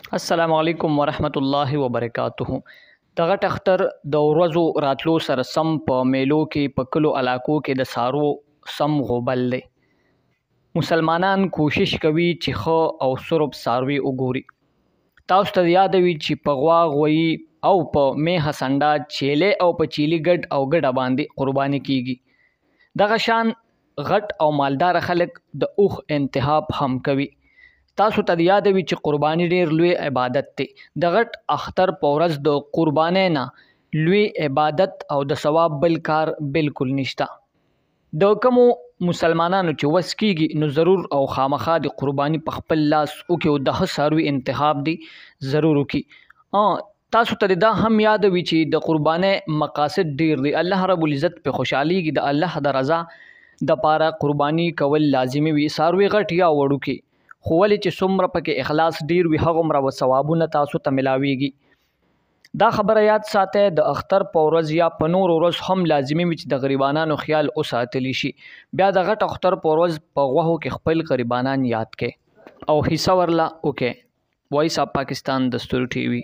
अस्सलामुअलैकुम वरहमतुल्लाहि वबरकातुहु। दغه اختر د ورځو راتلو سره سم په میلو کې په کلو علاقو کې د سارو سم غوبل دی. مسلمانان کوشش کوي چې ښه او سرب ساروي وګوري. تاسو ته یاد وي چې په غوا غوي او په میخه سنډا چیلې او په چیلي ګډ او ګډه باندې قرباني کیږي. دغه شان غټ او مالدار خلک د اوخ انتخاب هم کوي. تاسو ته یاد وي چې قرباني ډیر لوی عبادت دی. د غټ اختر په ورځ د قربانۍ نه لوی عبادت او د ثواب بل کار بالکل نشته. د کومو مسلمانانو چې وس کیږي نو ضرور او خامخا د قرباني په خپل لاس وکړي او د څاروي انتخاب دی ضرور وکړي. تاسو ته دا هم یاد وي چې د قربانۍ مقاصد ډیر دي. الله رب العزت په خوشحاليږي. د الله د رضا د پاره قرباني کول لازمي وي. ساروي غټ یا وړوکی خو ولې چې څومره پکې اخلاص ډیر وي هغومره ثوابونه تاسو ته ملاویږي. دا خبره یاد ساتئ د اختر په ورځ یا په نور ورځ هم لازمي وي چې د غریبانو خیال وساتلی شي. بیا د غټ اختر په ورځ په غوښو کې خپل غریبانان یاد کړئ او حصه ورله وکړئ. وایس آف پاکستان دستور ټي وي.